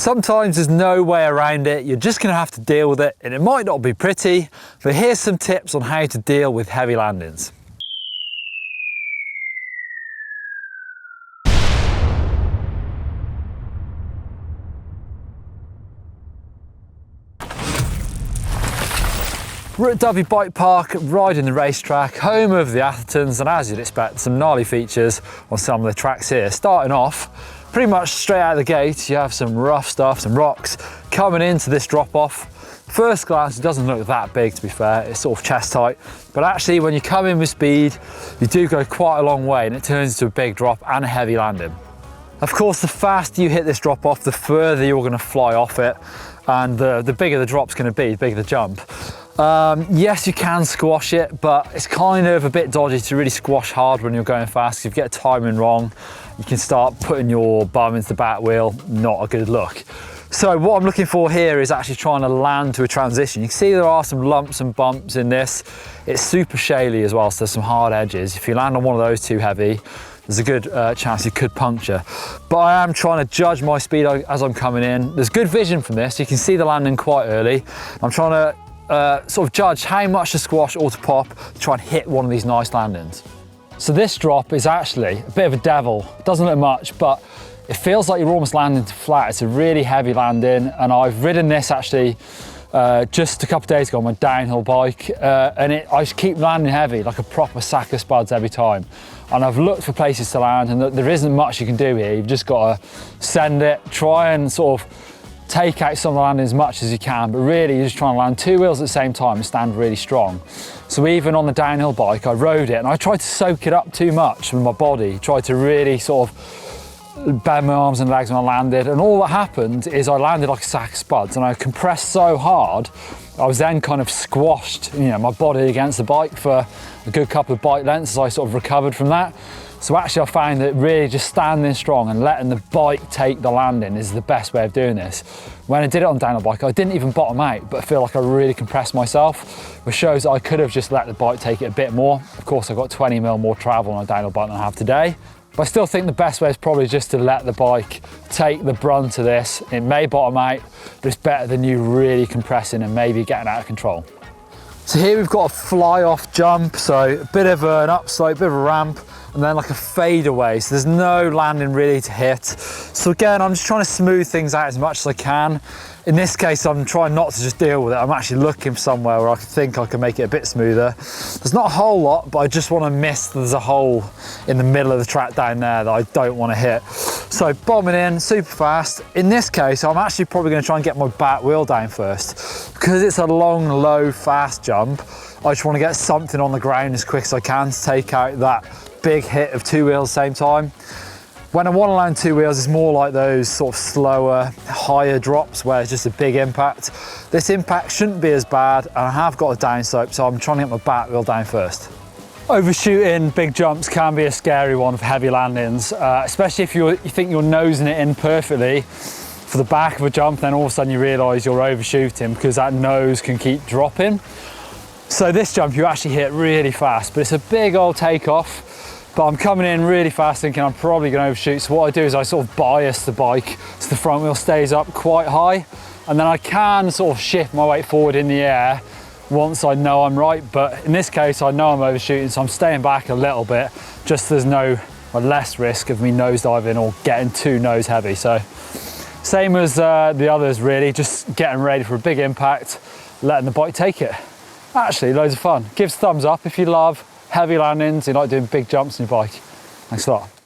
Sometimes there's no way around it, you're just going to have to deal with it, and it might not be pretty, but here's some tips on how to deal with heavy landings. We're at Dovey Bike Park, riding the racetrack, home of the Athertons, and as you'd expect, some gnarly features on some of the tracks here. Starting off, pretty much straight out of the gate, you have some rough stuff, some rocks coming into this drop-off. First glance, it doesn't look that big, to be fair. It's sort of chest height, but actually when you come in with speed, you do go quite a long way, and it turns into a big drop and a heavy landing. Of course, the faster you hit this drop-off, the further you're going to fly off it, and the bigger the drop's going to be, the bigger the jump. Yes, you can squash it, but it's kind of a bit dodgy to really squash hard when you're going fast. If you get timing wrong, you can start putting your bum into the back wheel. Not a good look. So what I'm looking for here is actually trying to land to a transition. You can see there are some lumps and bumps in this. It's super shaly as well, so there's some hard edges. If you land on one of those too heavy, there's a good chance you could puncture. But I am trying to judge my speed as I'm coming in. There's good vision from this. You can see the landing quite early. I'm trying to sort of judge how much to squash or to pop to try and hit one of these nice landings. So this drop is actually a bit of a devil. It doesn't look much, but it feels like you're almost landing to flat. It's a really heavy landing, and I've ridden this actually just a couple of days ago on my downhill bike, and I just keep landing heavy, like a proper sack of spuds every time. And I've looked for places to land, and there isn't much you can do here. You've just got to send it, try and sort of take out some of the landing as much as you can, but really you're just trying to land two wheels at the same time and stand really strong. So even on the downhill bike, I rode it and I tried to soak it up too much with my body, tried to really sort of bend my arms and legs when I landed, and all that happened is I landed like a sack of spuds, and I compressed so hard, I was then kind of squashed, my body against the bike for a good couple of bike lengths as I sort of recovered from that. So actually I found that really just standing strong and letting the bike take the landing is the best way of doing this. When I did it on downhill bike, I didn't even bottom out, but I feel like I really compressed myself, which shows that I could have just let the bike take it a bit more. Of course, I've got 20 mil more travel on a downhill bike than I have today. But I still think the best way is probably just to let the bike take the brunt of this. It may bottom out, but it's better than you really compressing and maybe getting out of control. So here we've got a fly off jump, so a bit of an upslope, bit of a ramp, and then like a fade away, so there's no landing really to hit. So again, I'm just trying to smooth things out as much as I can. In this case, I'm trying not to just deal with it. I'm actually looking for somewhere where I think I can make it a bit smoother. There's not a whole lot, but I just want to miss, there's a hole in the middle of the track down there that I don't want to hit. So bombing in super fast. In this case, I'm actually probably going to try and get my back wheel down first. Because it's a long, low, fast jump, I just want to get something on the ground as quick as I can to take out that big hit of two wheels at the same time. When I want to land two wheels, it's more like those sort of slower, higher drops where it's just a big impact. This impact shouldn't be as bad, and I have got a down slope, so I'm trying to get my back wheel down first. Overshooting big jumps can be a scary one for heavy landings, especially if you think you're nosing it in perfectly for the back of a jump, then all of a sudden you realise you're overshooting because that nose can keep dropping. So this jump you actually hit really fast, but it's a big old takeoff. But I'm coming in really fast thinking I'm probably going to overshoot. So what I do is I sort of bias the bike so the front wheel stays up quite high. And then I can sort of shift my weight forward in the air once I know I'm right. But in this case, I know I'm overshooting, so I'm staying back a little bit, just so there's no less risk of me nosediving or getting too nose heavy. So same as the others really, just getting ready for a big impact, letting the bike take it. Actually, loads of fun. Give us a thumbs up if you love heavy landings, you like doing big jumps on your bike. Thanks a lot.